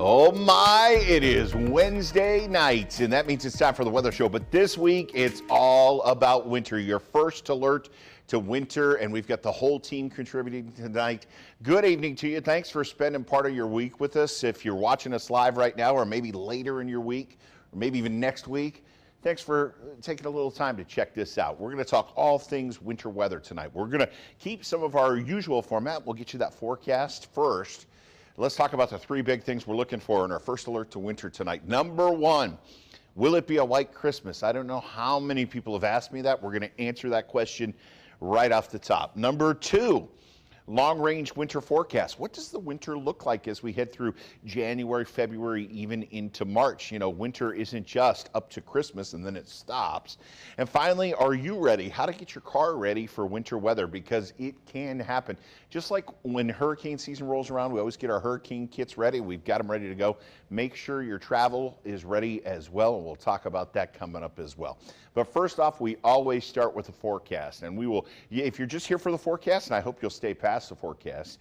Oh my, it is Wednesday night, and that means it's time for the weather show. But this week, it's all about winter. Your first alert to winter, and we've got the whole team contributing tonight. Good evening to you. Thanks for spending part of your week with us. If you're watching us live right now, or maybe later in your week, or maybe even next week, thanks for taking a little time to check this out. We're going to talk all things winter weather tonight. We're going to keep some of our usual format. We'll get you that forecast first. Let's talk about the three big things we're looking for in our first alert to winter tonight. Number one, will it be a white Christmas? I don't know how many people have asked me that. We're going to answer that question right off the top. Number two, long-range winter forecast. What does the winter look like as we head through January, February, even into March? You know, winter isn't just up to Christmas and then it stops. And finally, are you ready? How to get your car ready for winter weather, because it can happen. Just like when hurricane season rolls around, we always get our hurricane kits ready. We've got them ready to go. Make sure your travel is ready as well, and we'll talk about that coming up as well. But first off, we always start with the forecast, and we will, if you're just here for the forecast, and I hope you'll stay past the forecast,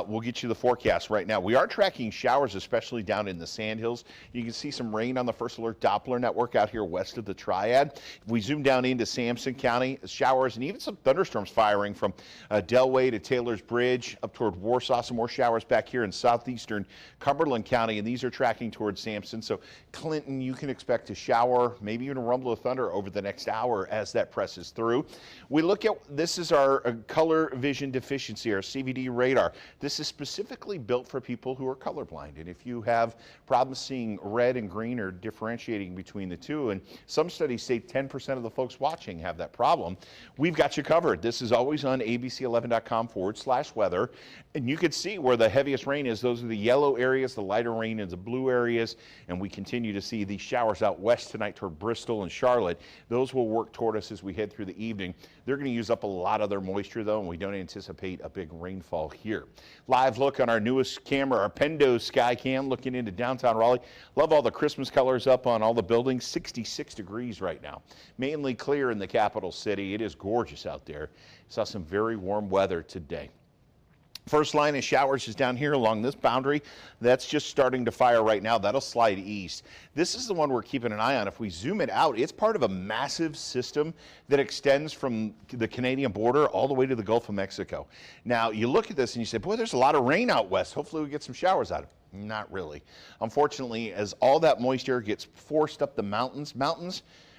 we'll get you the forecast right now. We are tracking showers, especially down in the Sandhills. You can see some rain on the First Alert Doppler network out here west of the Triad. If we zoom down into Sampson County, showers and even some thunderstorms firing from Delway to Taylor's Bridge up toward Warsaw. Some more showers back here in southeastern Cumberland County, and these are tracking towards Sampson. So Clinton, you can expect a shower, maybe even a rumble of thunder over the next hour as that presses through. We look at, this is our color vision deficiency, our CVD radar. This is specifically built for people who are colorblind, and if you have problems seeing red and green or differentiating between the two, and some studies say 10% of the folks watching have that problem, we've got you covered. This is always on abc11.com/weather, and you can see where the heaviest rain is. Those are the yellow areas, the lighter rain is the blue areas, and we continue to see these showers out west tonight toward Bristol and Charlotte. Those will work toward us as we head through the evening. They're going to use up a lot of their moisture though, and we don't anticipate a big rainfall here. Live look on our newest camera, our Pendo Sky Cam, looking into downtown Raleigh. Love all the Christmas colors up on all the buildings. 66 degrees right now. Mainly clear in the capital city. It is gorgeous out there. Saw some very warm weather today. First line of showers is down here along this boundary. That's just starting to fire right now. That'll slide east. This is the one we're keeping an eye on. If we zoom it out, it's part of a massive system that extends from the Canadian border all the way to the Gulf of Mexico. Now, you look at this and you say, boy, there's a lot of rain out west. Hopefully we get some showers out of it. Not really. Unfortunately, as all that moisture gets forced up the mountains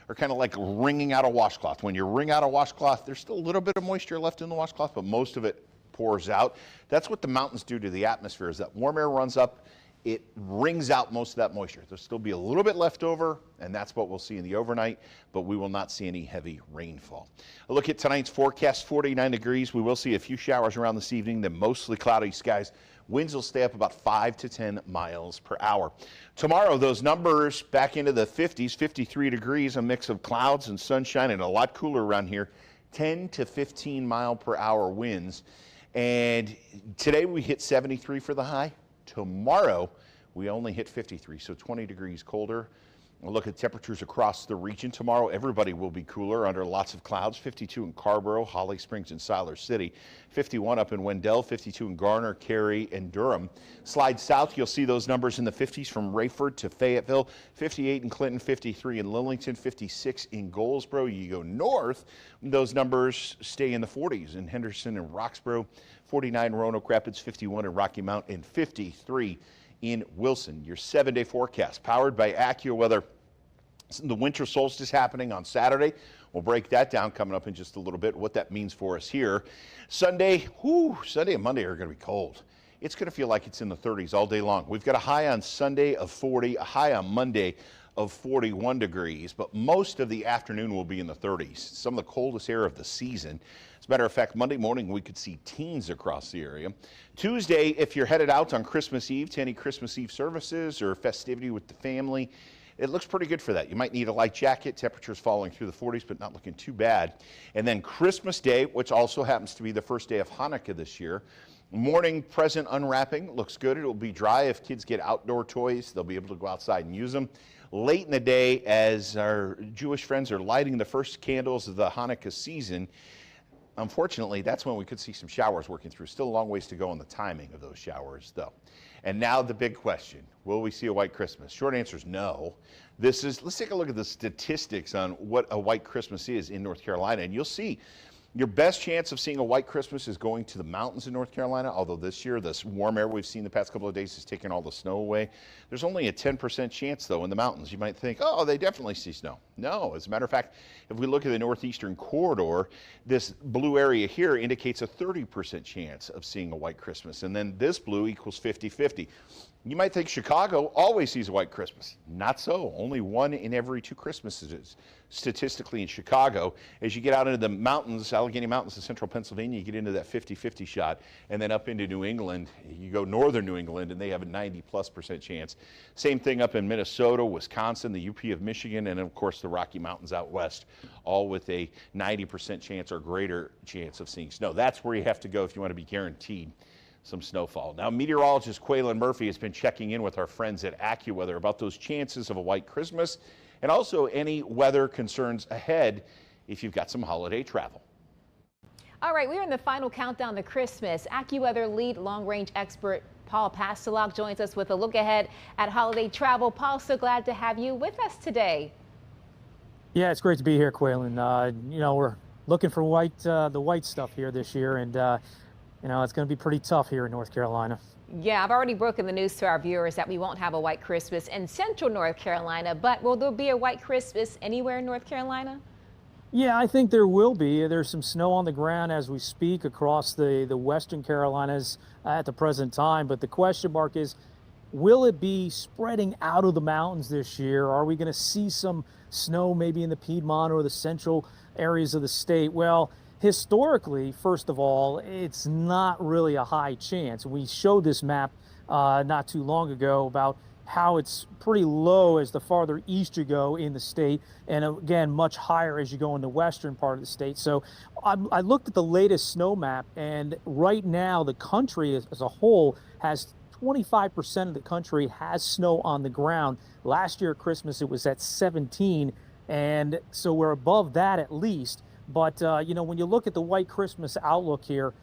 are kind of like wringing out a washcloth. When you wring out a washcloth, there's still a little bit of moisture left in the washcloth, but most of it pours out. That's what the mountains do to the atmosphere, is that warm air runs up, it wrings out most of that moisture. There'll still be a little bit left over, and that's what we'll see in the overnight, but we will not see any heavy rainfall. A look at tonight's forecast, 49 degrees. We will see a few showers around this evening, then mostly cloudy skies. Winds will stay up about 5 to 10 miles per hour. Tomorrow, those numbers back into the 50s, 53 degrees, a mix of clouds and sunshine, and a lot cooler around here, 10 to 15 mile per hour winds. And today we hit 73 for the high. Tomorrow we only hit 53, so 20 degrees colder. We'll look at temperatures across the region. Tomorrow everybody will be cooler under lots of clouds. 52 in Carrboro, Holly Springs, and Siler City. 51 up in Wendell, 52 in Garner, Cary, and Durham. Slide south, you'll see those numbers in the 50s from Rayford to Fayetteville. 58 in Clinton, 53 in Lillington, 56 in Goldsboro. You go north, those numbers stay in the 40s in Henderson and Roxborough. 49 in Roanoke Rapids, 51 in Rocky Mount, and 53 in Wilson. Your 7-day forecast powered by AccuWeather. The winter solstice happening on Saturday. We'll break that down coming up in just a little bit, what that means for us here. Sunday and Monday are going to be cold. It's going to feel like it's in the 30s all day long. We've got a high on Sunday of 40, a high on Monday of 41 degrees, but most of the afternoon will be in the 30s. Some of the coldest air of the season. As a matter of fact, Monday morning we could see teens across the area. Tuesday, if you're headed out on Christmas Eve to any Christmas Eve services or festivity with the family, it looks pretty good for that. You might need a light jacket. Temperatures falling through the 40s, but not looking too bad. And then Christmas Day, which also happens to be the first day of Hanukkah this year. Morning present unwrapping looks good. It'll be dry. If kids get outdoor toys, they'll be able to go outside and use them. Late in the day, as our Jewish friends are lighting the first candles of the Hanukkah season, unfortunately, that's when we could see some showers working through. Still a long ways to go on the timing of those showers, though. And now the big question, will we see a white Christmas? Short answer is no. Let's take a look at the statistics on what a white Christmas is in North Carolina, and you'll see your best chance of seeing a white Christmas is going to the mountains in North Carolina, although this year, this warm air we've seen the past couple of days has taken all the snow away. There's only a 10% chance, though, in the mountains. You might think, oh, they definitely see snow. No, as a matter of fact, if we look at the northeastern corridor, this blue area here indicates a 30% chance of seeing a white Christmas, and then this blue equals 50-50. You might think Chicago always sees a white Christmas. Not so. Only 1 in every 2 Christmases statistically in Chicago. As you get out into the mountains, Allegheny Mountains in central Pennsylvania, you get into that 50-50 shot. And then up into New England, you go northern New England, and they have a 90+% chance. Same thing up in Minnesota, Wisconsin, the UP of Michigan, and of course the Rocky Mountains out west, all with a 90% chance or greater chance of seeing snow. That's where you have to go if you want to be guaranteed some snowfall. Now, meteorologist Quaylen Murphy has been checking in with our friends at AccuWeather about those chances of a white Christmas and also any weather concerns ahead if you've got some holiday travel. All right, we're in the final countdown to Christmas. AccuWeather lead long-range expert Paul Pastelok joins us with a look ahead at holiday travel. Paul, so glad to have you with us today. Yeah, it's great to be here, Quaylen. You know, we're looking for the white stuff here this year, and you know, it's going to be pretty tough here in North Carolina. Yeah, I've already broken the news to our viewers that we won't have a white Christmas in central North Carolina, but will there be a white Christmas anywhere in North Carolina? Yeah, I think there will be. There's some snow on the ground as we speak across the western Carolinas at the present time, but the question mark is, will it be spreading out of the mountains this year? Are we going to see some snow maybe in the Piedmont or the central areas of the state? Well, historically, first of all, it's not really a high chance. We showed this map not too long ago about how it's pretty low as the farther east you go in the state, and again, much higher as you go in the western part of the state. So I looked at the latest snow map, and right now the country as a whole has 25% of the country has snow on the ground. Last year at Christmas, it was at 17, and so we're above that at least. But, you know, when you look at the white Christmas outlook here,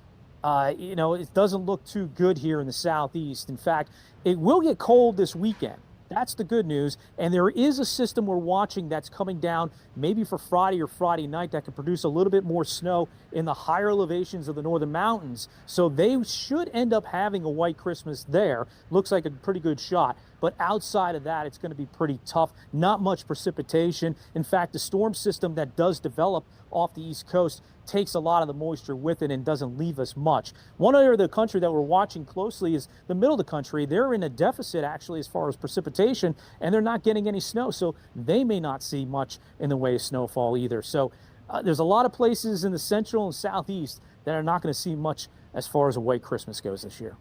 you know, it doesn't look too good here in the southeast. In fact, it will get cold this weekend. That's the good news. And there is a system we're watching that's coming down maybe for Friday or Friday night that could produce a little bit more snow in the higher elevations of the northern mountains. So they should end up having a white Christmas there. Looks like a pretty good shot. But outside of that, it's going to be pretty tough. Not much precipitation. In fact, the storm system that does develop off the East Coast takes a lot of the moisture with it and doesn't leave us much. One area of the country that we're watching closely is the middle of the country. They're in a deficit actually as far as precipitation, and they're not getting any snow, so they may not see much in the way of snowfall either. So there's a lot of places in the central and southeast that are not going to see much as far as a white Christmas goes this year.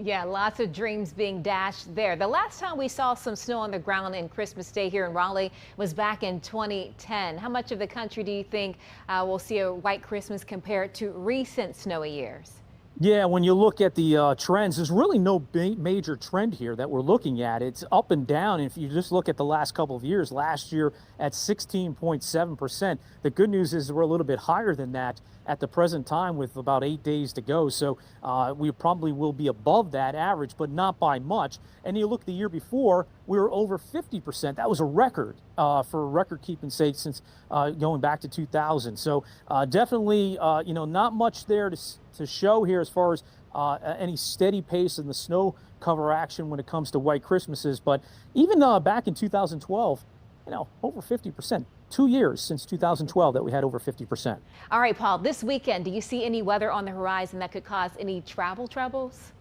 Yeah, lots of dreams being dashed there. The last time we saw some snow on the ground in Christmas Day here in Raleigh was back in 2010. How much of the country do you think will see a white Christmas compared to recent snowy years? Yeah, when you look at the trends, there's really no major trend here that we're looking at. It's up and down. And if you just look at the last couple of years, last year at 16.7%, the good news is we're a little bit higher than that at the present time with about 8 days to go. So we probably will be above that average, but not by much. And you look the year before, we were over 50%. That was a record for record-keeping sake since going back to 2000. So definitely, you know, not much there to show here as far as any steady pace in the snow cover action when it comes to white Christmases. But even back in 2012, you know, over 50%. 2 years since 2012 that we had over 50%. All right, Paul, this weekend, do you see any weather on the horizon that could cause any travel troubles?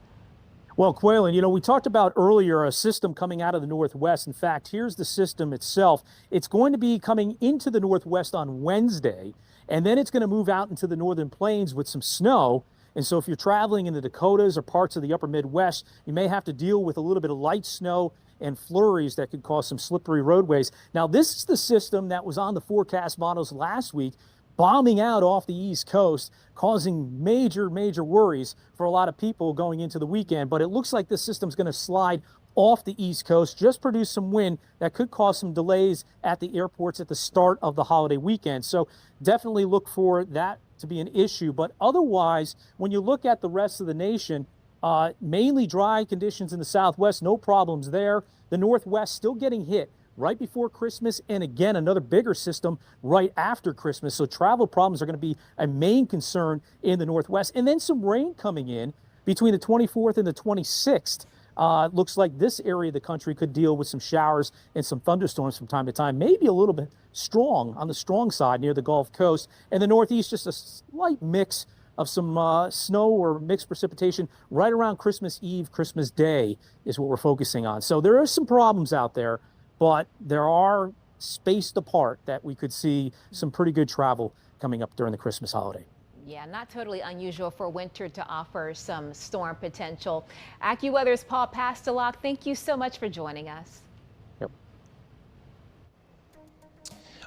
Well, Quaylen, you know, we talked about earlier a system coming out of the northwest. In fact, here's the system itself. It's going to be coming into the northwest on Wednesday, and then it's going to move out into the northern plains with some snow. And so if you're traveling in the Dakotas or parts of the upper Midwest, you may have to deal with a little bit of light snow and flurries that could cause some slippery roadways. Now, this is the system that was on the forecast models last week, bombing out off the East Coast, causing major worries for a lot of people going into the weekend. But it looks like this system's going to slide off the East Coast, just produce some wind that could cause some delays at the airports at the start of the holiday weekend. So definitely look for that to be an issue. But otherwise, when you look at the rest of the nation, Mainly dry conditions in the southwest, no problems there. The northwest still getting hit right before Christmas, and again, another bigger system right after Christmas. So travel problems are going to be a main concern in the northwest. And then some rain coming in between the 24th and the 26th. Looks like this area of the country could deal with some showers and some thunderstorms from time to time, maybe a little bit strong on the strong side near the Gulf Coast. And the northeast, just a slight mix of some snow or mixed precipitation right around Christmas Eve, Christmas Day is what we're focusing on. So there are some problems out there, but there are spaced apart that we could see some pretty good travel coming up during the Christmas holiday. Yeah, not totally unusual for winter to offer some storm potential. AccuWeather's Paul Pastelok, thank you so much for joining us. Yep.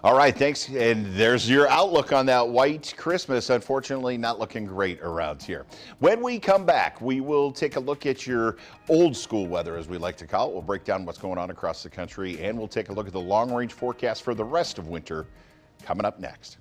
All right, thanks. And there's your outlook on that white Christmas. Unfortunately, not looking great around here. When we come back, we will take a look at your old school weather, as we like to call it. We'll break down what's going on across the country, and we'll take a look at the long range forecast for the rest of winter coming up next.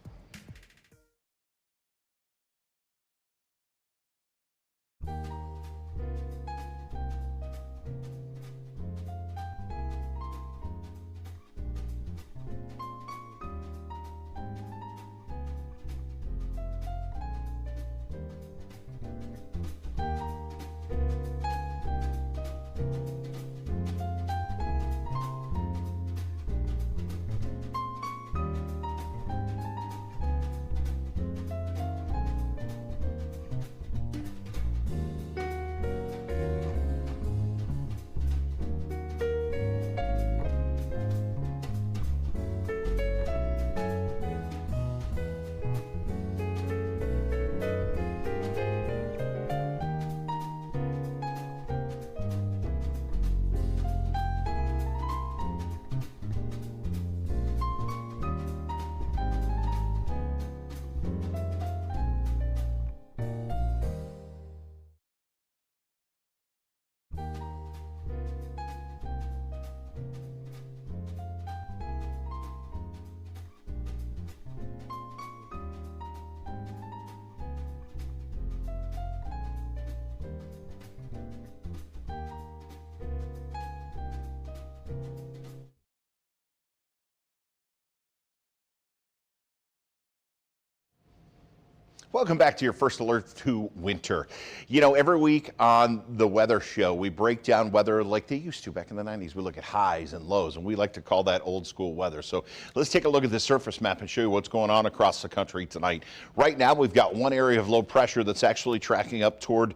Welcome back to your first alert to winter. You know, every week on the weather show, we break down weather like they used to back in the 90s. We look at highs and lows, and we like to call that old school weather. So let's take a look at the surface map and show you what's going on across the country tonight. Right now, we've got one area of low pressure that's actually tracking up toward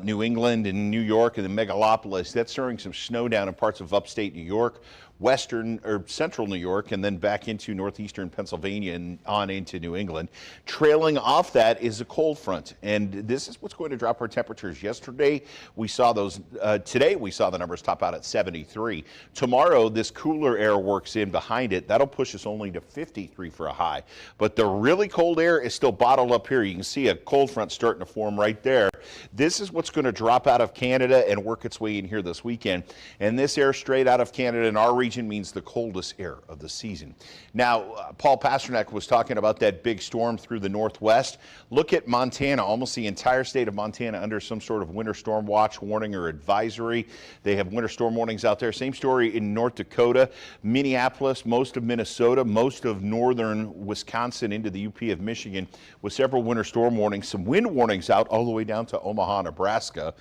New England and New York and the megalopolis. That's throwing some snow down in parts of upstate New York, western or central New York, and then back into northeastern Pennsylvania and on into New England. Trailing off that is a cold front, and this is what's going to drop our temperatures. Yesterday we saw those, today we saw the numbers top out at 73. Tomorrow this cooler air works in behind it. That'll push us only to 53 for a high, but the really cold air is still bottled up here. You can see a cold front starting to form right there. This is what's going to drop out of Canada and work its way in here this weekend, and this air straight out of Canada in our region means the coldest air of the season. Now, Paul Pasternak was talking about that big storm through the northwest. Look at Montana, almost the entire state of Montana under some sort of winter storm watch, warning, or advisory. They have winter storm warnings out there. Same story in North Dakota, Minneapolis, most of Minnesota, most of northern Wisconsin into the UP of Michigan with several winter storm warnings, some wind warnings out all the way down to Omaha, Nebraska.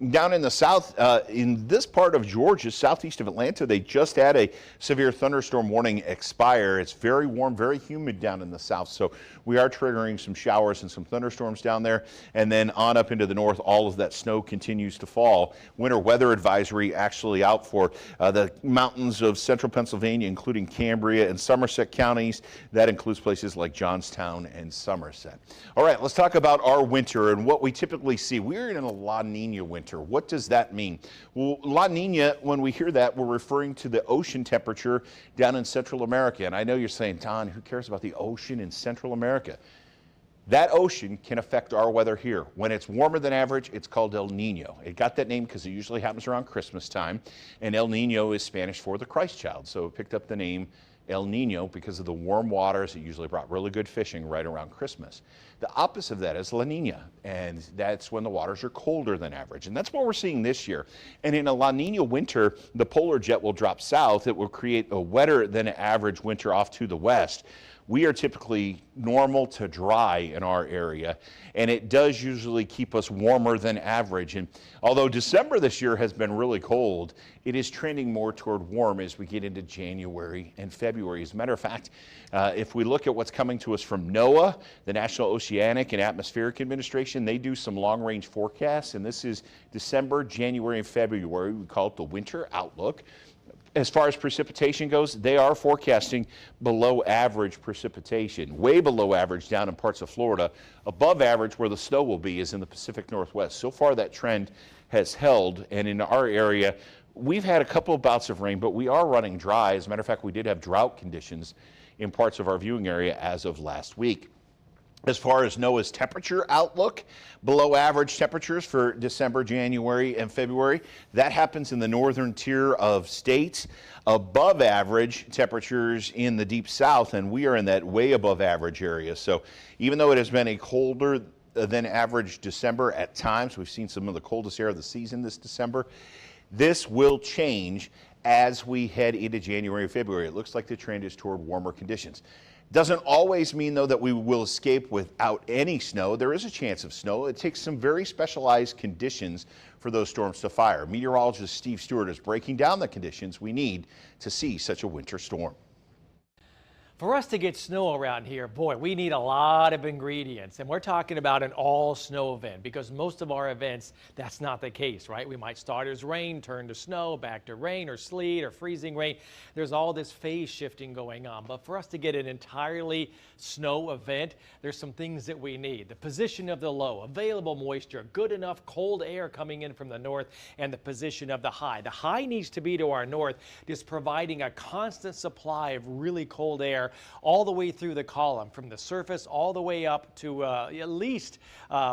Down in the south, in this part of Georgia, southeast of Atlanta, they just had a severe thunderstorm warning expire. It's very warm, very humid down in the south, so we are triggering some showers and some thunderstorms down there. And then on up into the north, all of that snow continues to fall. Winter weather advisory actually out for the mountains of central Pennsylvania, including Cambria and Somerset counties. That includes places like Johnstown and Somerset. All right, let's talk about our winter and what we typically see. We're in a La Nina winter. What does that mean? Well, La Nina, when we hear that, we're referring to the ocean temperature down in Central America. And I know you're saying, Don, who cares about the ocean in Central America? That ocean can affect our weather here. When it's warmer than average, it's called El Nino. It got that name because it usually happens around Christmas time, and El Nino is Spanish for the Christ child, so it picked up the name El Nino, because of the warm waters, it usually brought really good fishing right around Christmas. The opposite of that is La Nina, and that's when the waters are colder than average. And that's what we're seeing this year. And in a La Nina winter, the polar jet will drop south. It will create a wetter than average winter off to the west. We are typically normal to dry in our area, and it does usually keep us warmer than average. And although December this year has been really cold, it is trending more toward warm as we get into January and February. As a matter of fact, if we look at what's coming to us from NOAA, the National Oceanic and Atmospheric Administration, they do some long-range forecasts, and this is December, January, and February. We call it the winter outlook. As far as precipitation goes, they are forecasting below average precipitation, way below average down in parts of Florida. Above average where the snow will be is in the Pacific Northwest. So far that trend has held, and in our area, we've had a couple of bouts of rain, but we are running dry. As a matter of fact, we did have drought conditions in parts of our viewing area as of last week. As far as NOAA's temperature outlook, below average temperatures for December, January, and February. That happens in the northern tier of states. Above average temperatures in the deep south, and we are in that way above average area. So even though it has been a colder than average December at times, we've seen some of the coldest air of the season this December. This will change as we head into January and February. It looks like the trend is toward warmer conditions. Doesn't always mean, though, that we will escape without any snow. There is a chance of snow. It takes some very specialized conditions for those storms to fire. Meteorologist Steve Stewart is breaking down the conditions we need to see such a winter storm. For us to get snow around here, boy, we need a lot of ingredients, and we're talking about an all snow event because most of our events, that's not the case, right? We might start as rain, turn to snow, back to rain or sleet or freezing rain. There's all this phase shifting going on, but for us to get an entirely snow event, there's some things that we need. The position of the low, available moisture, good enough cold air coming in from the north, and the position of the high. The high needs to be to our north, just providing a constant supply of really cold air all the way through the column, from the surface all the way up to at least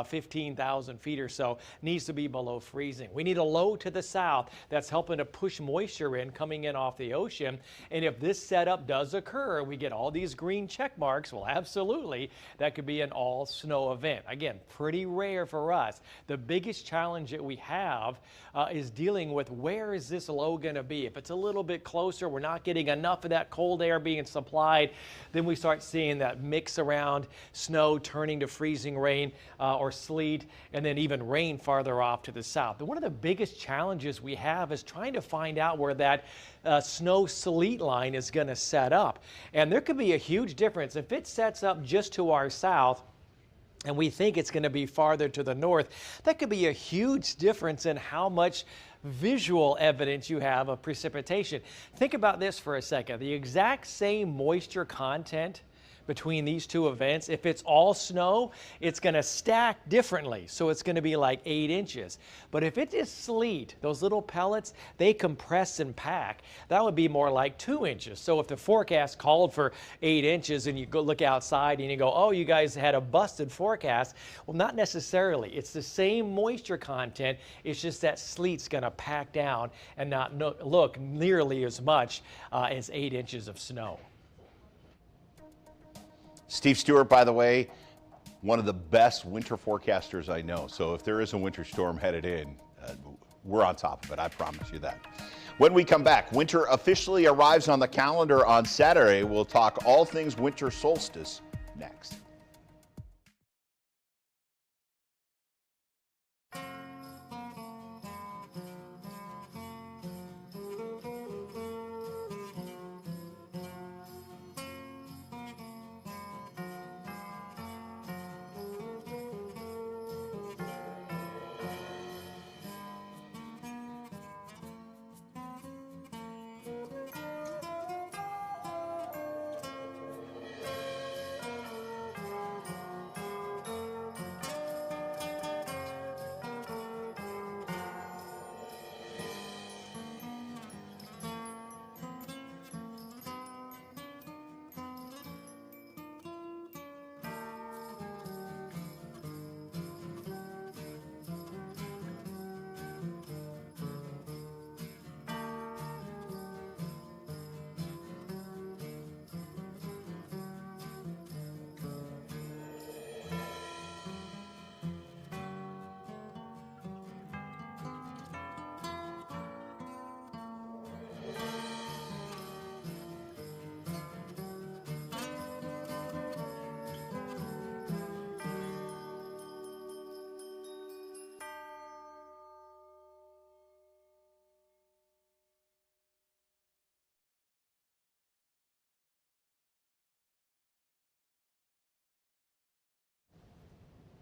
15,000 feet or so, needs to be below freezing. We need a low to the south that's helping to push moisture in, coming in off the ocean. And if this setup does occur, we get all these green check marks, well, absolutely, that could be an all snow event. Again, pretty rare for us. The biggest challenge that we have is dealing with where is this low going to be. If it's a little bit closer, we're not getting enough of that cold air being supplied, then we start seeing that mix around snow turning to freezing rain or sleet, and then even rain farther off to the south. But one of the biggest challenges we have is trying to find out where that snow sleet line is going to set up. And there could be a huge difference. If it sets up just to our south, and we think it's going to be farther to the north, that could be a huge difference in how much visual evidence you have of precipitation. Think about this for a second. The exact same moisture content between these two events, if it's all snow, it's going to stack differently. So it's going to be like 8 inches. But if it is sleet, those little pellets, they compress and pack. That would be more like 2 inches. So if the forecast called for 8 inches and you go look outside and you go, oh, you guys had a busted forecast. Well, not necessarily. It's the same moisture content. It's just that sleet's going to pack down and not look nearly as much as 8 inches of snow. Steve Stewart, by the way, one of the best winter forecasters I know. So if there is a winter storm headed in, we're on top of it. I promise you that. When we come back, winter officially arrives on the calendar on Saturday. We'll talk all things winter solstice next.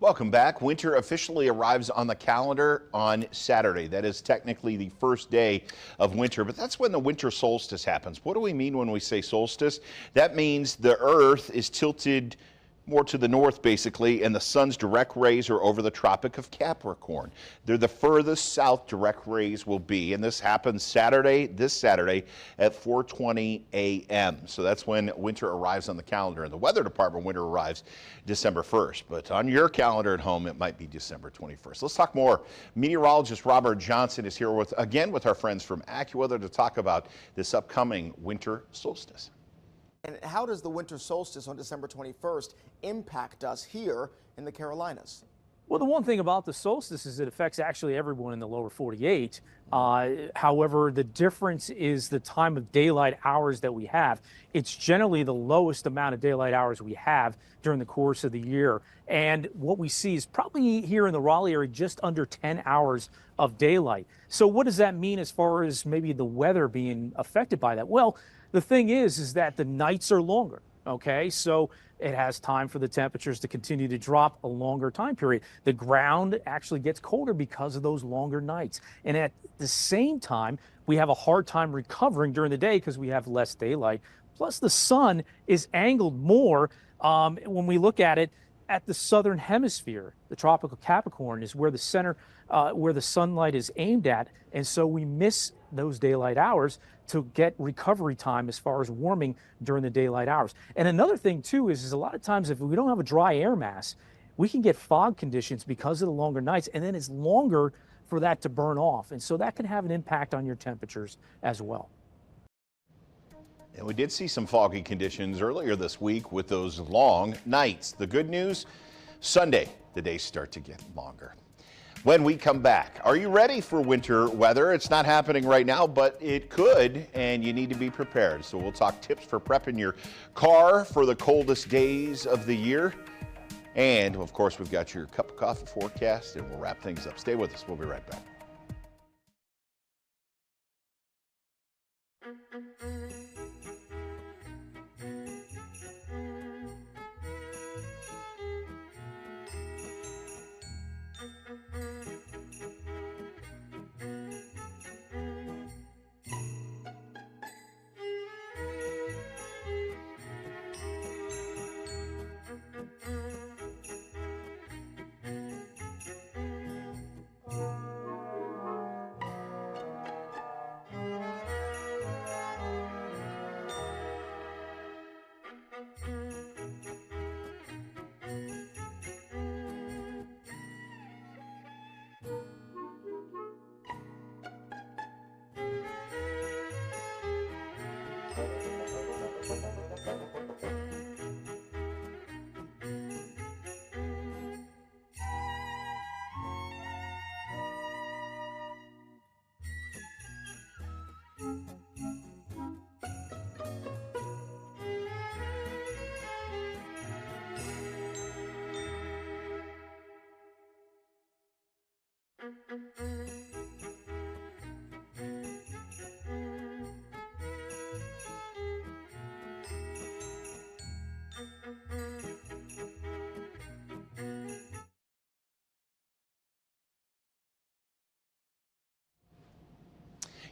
Welcome back. Winter officially arrives on the calendar on Saturday. That is technically the first day of winter, but that's when the winter solstice happens. What do we mean when we say solstice? That means the Earth is tilted more to the north, basically, and the sun's direct rays are over the Tropic of Capricorn. They're the furthest south direct rays will be, and this happens this Saturday at 4:20 a.m. So that's when winter arrives on the calendar. In the weather department, winter arrives December 1st, but on your calendar at home, it might be December 21st. Let's talk more. Meteorologist Robert Johnson is here with our friends from AccuWeather to talk about this upcoming winter solstice. And how does the winter solstice on December 21st impact us here in the Carolinas? Well, the one thing about the solstice is it affects actually everyone in the lower 48. However, the difference is the time of daylight hours that we have. It's generally the lowest amount of daylight hours we have during the course of the year. And what we see is probably here in the Raleigh area just under 10 hours of daylight. So what does that mean as far as maybe the weather being affected by that? Well, the thing is that the nights are longer, okay? So it has time for the temperatures to continue to drop a longer time period. The ground actually gets colder because of those longer nights. And at the same time, we have a hard time recovering during the day because we have less daylight. Plus the sun is angled more when we look at it at the southern hemisphere. The tropical Capricorn is where the center, where the sunlight is aimed at. And so we miss those daylight hours to get recovery time as far as warming during the daylight hours. And another thing too is a lot of times if we don't have a dry air mass, we can get fog conditions because of the longer nights, and then it's longer for that to burn off. And so that can have an impact on your temperatures as well. And we did see some foggy conditions earlier this week with those long nights. The good news, Sunday, the days start to get longer. When we come back, are you ready for winter weather? It's not happening right now, but it could, and you need to be prepared. So we'll talk tips for prepping your car for the coldest days of the year. And of course, we've got your cup of coffee forecast, and we'll wrap things up. Stay with us. We'll be right back.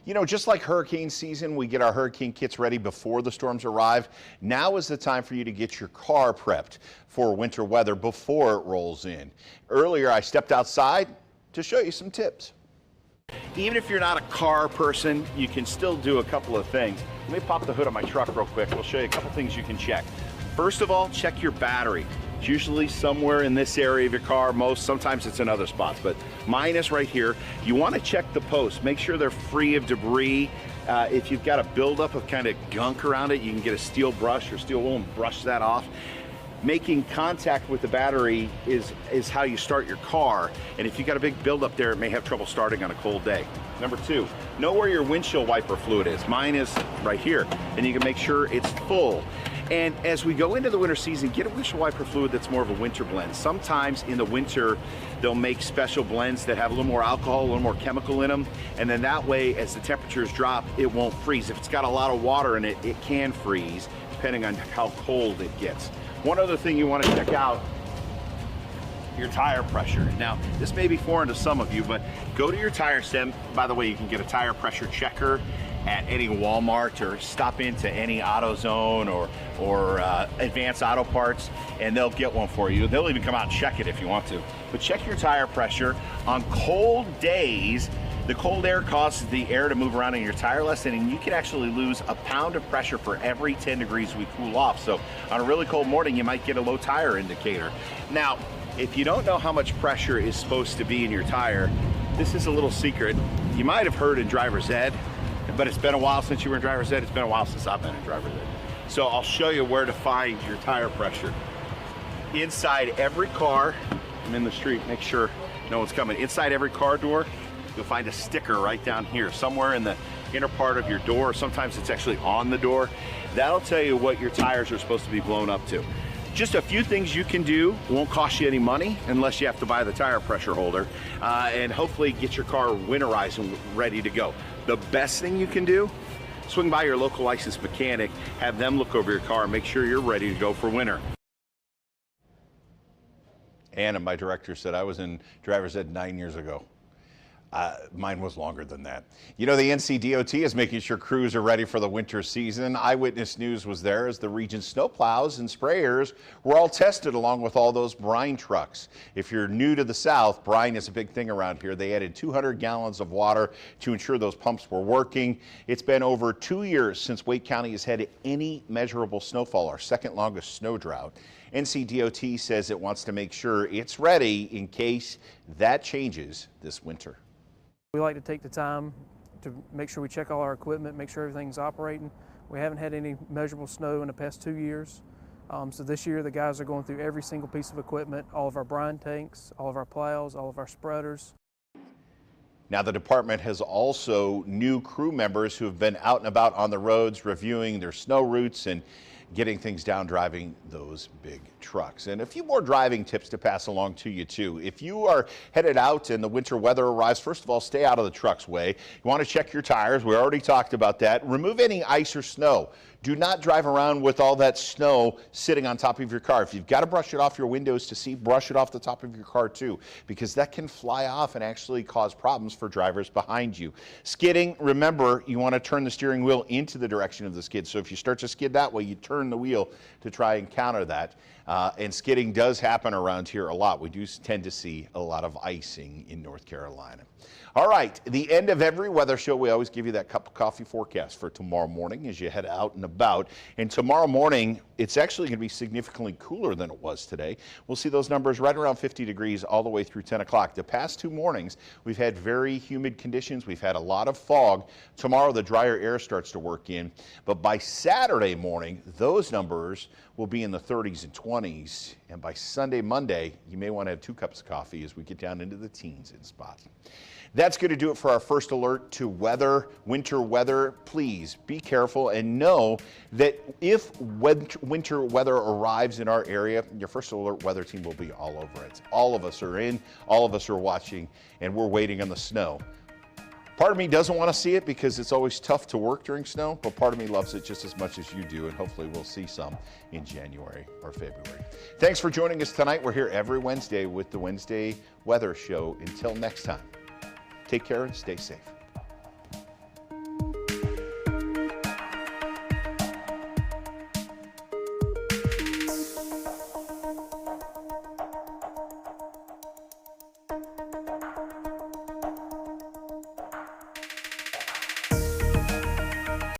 You know, just like hurricane season, we get our hurricane kits ready before the storms arrive. Now is the time for you to get your car prepped for winter weather before it rolls in. Earlier, I stepped outside to show you some tips. Even if you're not a car person, you can still do a couple of things. Let me pop the hood of my truck real quick. We'll show you a couple things you can check. First of all, check your battery. It's usually somewhere in this area of your car. Sometimes it's in other spots, but mine is right here. You want to check the posts. Make sure they're free of debris. If you've got a buildup of kind of gunk around it, you can get a steel brush or steel wool and brush that off. Making contact with the battery is how you start your car. And if you've got a big buildup there, it may have trouble starting on a cold day. Number two, know where your windshield wiper fluid is. Mine is right here, and you can make sure it's full. And as we go into the winter season, get a windshield wiper fluid that's more of a winter blend. Sometimes in the winter, they'll make special blends that have a little more alcohol, a little more chemical in them. And then that way, as the temperatures drop, it won't freeze. If it's got a lot of water in it, it can freeze, depending on how cold it gets. One other thing you want to check out your tire pressure. Now, this may be foreign to some of you, but go to your tire stem. By the way, you can get a tire pressure checker at any Walmart, or stop into any AutoZone or Advanced Auto Parts, and they'll get one for you. They'll even come out and check it if you want to. But check your tire pressure. On cold days, the cold air causes the air to move around in your tire less, and you can actually lose a pound of pressure for every 10 degrees we cool off. So on a really cold morning, you might get a low tire indicator. Now, if you don't know how much pressure is supposed to be in your tire, this is a little secret. You might have heard in driver's ed, but it's been a while since you were in driver's ed. It's been a while since I've been in driver's ed. So I'll show you where to find your tire pressure. Inside every car, I'm in the street, make sure no one's coming. Inside every car door, you'll find a sticker right down here, somewhere in the inner part of your door. Sometimes it's actually on the door. That'll tell you what your tires are supposed to be blown up to. Just a few things you can do, won't cost you any money unless you have to buy the tire pressure holder, and hopefully get your car winterized and ready to go. The best thing you can do, swing by your local licensed mechanic, have them look over your car, make sure you're ready to go for winter. Anna, my director, said I was in driver's ed 9 years ago. Mine was longer than that. You know, the NCDOT is making sure crews are ready for the winter season. Eyewitness News was there as the region's snowplows and sprayers were all tested along with all those brine trucks. If you're new to the South, brine is a big thing around here. They added 200 gallons of water to ensure those pumps were working. It's been over 2 years since Wake County has had any measurable snowfall, our second longest snow drought. NCDOT says it wants to make sure it's ready in case that changes this winter. We like to take the time to make sure we check all our equipment, make sure everything's operating. We haven't had any measurable snow in the past 2 years. So this year the guys are going through every single piece of equipment, all of our brine tanks, all of our plows, all of our spreaders. Now, the department has also new crew members who have been out and about on the roads reviewing their snow routes and getting things down, driving those big trucks. And a few more driving tips to pass along to you too. If you are headed out and the winter weather arrives, first of all, stay out of the truck's way. You want to check your tires. We already talked about that. Remove any ice or snow. Do not drive around with all that snow sitting on top of your car. If you've got to brush it off your windows to see, brush it off the top of your car too, because that can fly off and actually cause problems for drivers behind you. Skidding, remember, you want to turn the steering wheel into the direction of the skid. So if you start to skid that way, you turn the wheel to try and counter that. And skidding does happen around here a lot. We do tend to see a lot of icing in North Carolina. All right, the end of every weather show, we always give you that cup of coffee forecast for tomorrow morning as you head out and about. And tomorrow morning, it's actually going to be significantly cooler than it was today. We'll see those numbers right around 50 degrees all the way through 10 o'clock. The past 2 mornings, we've had very humid conditions. We've had a lot of fog. Tomorrow, the drier air starts to work in. But by Saturday morning, those numbers will be in the 30s and 20s. And by Sunday, Monday, you may want to have 2 cups of coffee as we get down into the teens in spots. That's going to do it for our first alert to weather, winter weather. Please be careful and know that if winter weather arrives in our area, your first alert weather team will be all over it. All of us are in, all of us are watching, and we're waiting on the snow. Part of me doesn't want to see it because it's always tough to work during snow, but part of me loves it just as much as you do, and hopefully we'll see some in January or February. Thanks for joining us tonight. We're here every Wednesday with the Wednesday Weather Show. Until next time, take care and stay safe.